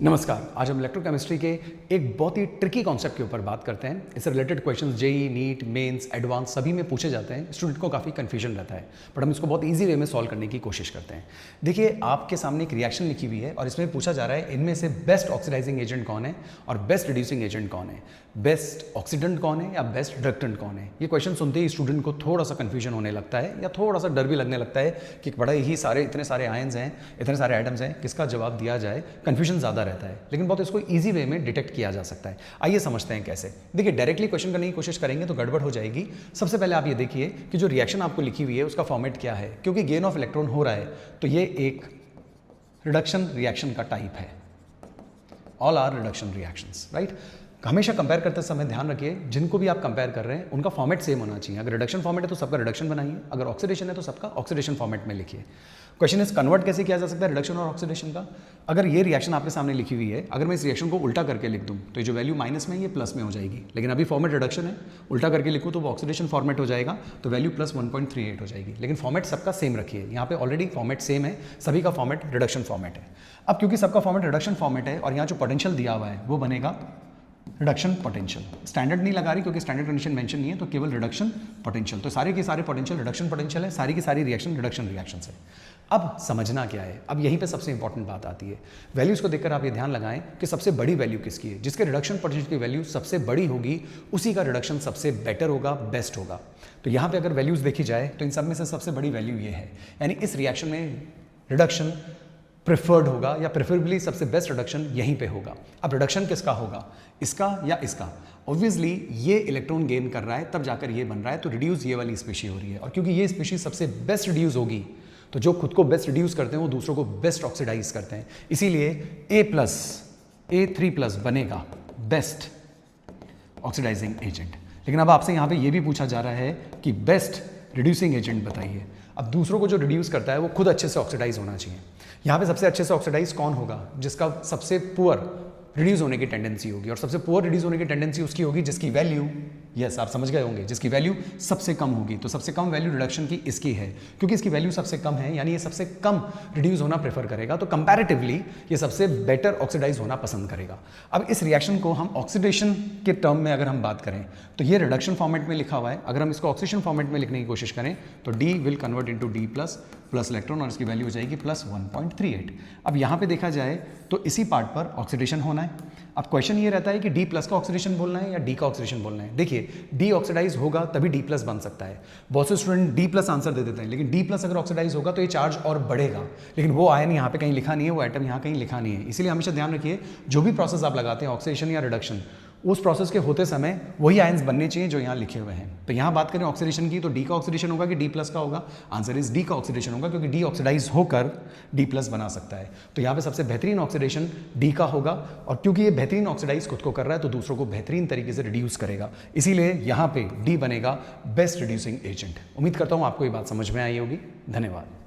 नमस्कार। आज हम इलेक्ट्रोकेमिस्ट्री के एक बहुत ही ट्रिकी कॉन्सेप्ट के ऊपर बात करते हैं। इससे related questions JEE, NEET, Mains, advance सभी में पूछे जाते हैं। स्टूडेंट को काफ़ी कन्फ्यूजन रहता है, बट हम इसको बहुत ईजी वे में सॉल्व करने की कोशिश करते हैं। देखिए, आपके सामने एक रिएक्शन लिखी हुई है और इसमें पूछा जा रहा है इनमें से बेस्ट ऑक्सीडाइजिंग एजेंट कौन है और बेस्ट रिड्यूसिंग एजेंट कौन है, बेस्ट ऑक्सीडेंट कौन है या बेस्ट रिडक्टेंट कौन है। ये क्वेश्चन सुनते ही स्टूडेंट को थोड़ा सा कन्फ्यूजन होने लगता है या थोड़ा सा डर भी लगने लगता है कि बड़े ही सारे इतने सारे आयन्स हैं, इतने सारे एटम्स हैं, किसका जवाब दिया जाए। कन्फ्यूजन ज़्यादा रहता है, लेकिन बहुत इसको ईजी वे में डिटेक्ट किया जा सकता है। आइए समझते हैं कैसे। देखिए, डायरेक्टली क्वेश्चन करने की कोशिश करेंगे तो गड़बड़ हो जाएगी। सबसे पहले आप ये देखिए कि जो रिएक्शन आपको लिखी हुई है उसका फॉर्मेट क्या है। क्योंकि गेन ऑफ इलेक्ट्रॉन हो रहा है तो ये एक रिडक्शन रिएक्शन का टाइप है। All are reduction reactions, right. हमेशा कंपेयर करते समय ध्यान रखिए, जिनको भी आप कंपेयर कर रहे हैं उनका फॉर्मेट सेम होना चाहिए। अगर रिडक्शन फॉर्मेट है तो सबका रिडक्शन बनाइए, अगर ऑक्सीडेशन है तो सबका ऑक्सीडेशन फॉर्मेट में लिखिए। क्वेश्चन इज कन्वर्ट कैसे किया जा सकता है रिडक्शन और ऑक्सीडेशन का। अगर ये रिएक्शन आपके सामने लिखी हुई है, अगर मैं इस रिएक्शन को उल्टा करके लिख दूं तो ये जो वैल्यू माइनस में ये प्लस में हो जाएगी। लेकिन अभी फॉर्मेट रिडक्शन है, उल्टा करके लिखूं तो वो ऑक्सीडेशन फॉर्मेट हो जाएगा, तो वैल्यू प्लस 1.38 हो जाएगी। लेकिन फॉर्मेट सबका सेम रखिए। यहाँ पे ऑलरेडी फॉर्मेट सेम है, सभी का फॉर्मेट रिडक्शन फॉर्मेट है। अब क्योंकि सबका फॉर्मेट रिडक्शन फॉर्मेट है और यहाँ जो पोटेंशियल दिया हुआ है वो बनेगा रिडक्शन पोटेंशियल। स्टैंडर्ड नहीं लगा रही क्योंकि स्टैंडर्ड कंडीशन मेंशन नहीं है, तो केवल रिडक्शन पोटेंशियल। तो सारे के सारे पोटेंशियल रिडक्शन पोटेंशियल है, सारी की सारी रिएक्शन रिडक्शन रिएक्शंस है। अब समझना क्या है, अब यहीं पे सबसे इंपॉर्टेंट बात आती है। वैल्यूज को देखकर आप ये ध्यान लगाएं कि सबसे बड़ी वैल्यू किसकी है। जिसके रिडक्शन पोटेंशियल की वैल्यू सबसे बड़ी होगी उसी का रिडक्शन सबसे बेटर होगा, बेस्ट होगा। तो यहाँ पे अगर वैल्यूज देखी जाए तो इन सब में से सबसे बड़ी वैल्यू ये है, यानी इस रिएक्शन में रिडक्शन प्रेफर्ड होगा या प्रेफरेबली सबसे बेस्ट रिडक्शन यहीं पे होगा। अब रिडक्शन किसका होगा, इसका या इसका। ऑब्वियसली ये इलेक्ट्रॉन गेन कर रहा है तब जाकर ये बन रहा है, तो रिड्यूस ये वाली स्पीशी हो रही है। और क्योंकि ये स्पीशी सबसे बेस्ट रिड्यूस होगी तो जो खुद को बेस्ट रिड्यूस करते हैं वो दूसरों को बेस्ट ऑक्सीडाइज करते हैं। इसीलिए A+, A3+ बनेगा बेस्ट ऑक्सीडाइजिंग एजेंट। लेकिन अब आपसे यहाँ पे ये भी पूछा जा रहा है कि बेस्ट रिड्यूसिंग एजेंट बताइए। अब दूसरों को जो रिड्यूस करता है वो खुद अच्छे से ऑक्सीडाइज होना चाहिए। यहाँ पे सबसे अच्छे से ऑक्सीडाइज कौन होगा, जिसका सबसे पुअर रिड्यूस होने की टेंडेंसी होगी। और सबसे पुअर रिड्यूस होने की टेंडेंसी उसकी होगी जिसकी वैल्यू, यस आप समझ गए होंगे, जिसकी वैल्यू सबसे कम होगी। तो सबसे कम वैल्यू रिडक्शन की इसकी है, क्योंकि इसकी वैल्यू सबसे कम है, यानी ये सबसे कम रिड्यूस होना प्रेफर करेगा। तो कंपैरेटिवली ये सबसे बेटर ऑक्सीडाइज होना पसंद करेगा। अब इस रिएक्शन को हम ऑक्सीडेशन के टर्म में अगर हम बात करें तो ये रिडक्शन फॉर्मेट में लिखा हुआ है। अगर हम इसको ऑक्सीडेशन फॉर्मेट में लिखने की कोशिश करें तो D will convert into D+ plus electron और इसकी वैल्यू हो जाएगी प्लस 1.38। अब यहाँ पे देखा जाए तो इसी पार्ट पर ऑक्सीडेशन होना है। अब क्वेश्चन ये रहता है कि D+ का ऑक्सीडेशन बोलना है या D का ऑक्सीडेशन बोलना है। देखिए, D ऑक्सीडाइज होगा तभी D+ बन सकता है। बहुत से स्टूडेंट D+ आंसर दे देते हैं, लेकिन D+ अगर ऑक्सीडाइज होगा तो ये चार्ज और बढ़ेगा। लेकिन वो आयन यहाँ पे कहीं लिखा नहीं है, वो एटम यहाँ कहीं लिखा नहीं है। इसीलिए हमेशा ध्यान रखिए, जो भी प्रोसेस आप लगाते हैं ऑक्सीडेशन या रिडक्शन, उस प्रोसेस के होते समय वही आयंस बनने चाहिए जो यहाँ लिखे हुए हैं। तो यहाँ बात करें ऑक्सीडेशन की तो D का ऑक्सीडेशन होगा कि D+ का होगा। आंसर इज D का ऑक्सीडेशन होगा, क्योंकि D ऑक्सीडाइज होकर D+ बना सकता है। तो यहाँ पे सबसे बेहतरीन ऑक्सीडेशन D का होगा, और क्योंकि ये बेहतरीन ऑक्सीडाइज खुद को कर रहा है तो दूसरों को बेहतरीन तरीके से रिड्यूस करेगा। इसीलिए यहाँ पे D बनेगा बेस्ट रिड्यूसिंग एजेंट। उम्मीद करता हूँ आपको ये बात समझ में आई होगी। धन्यवाद।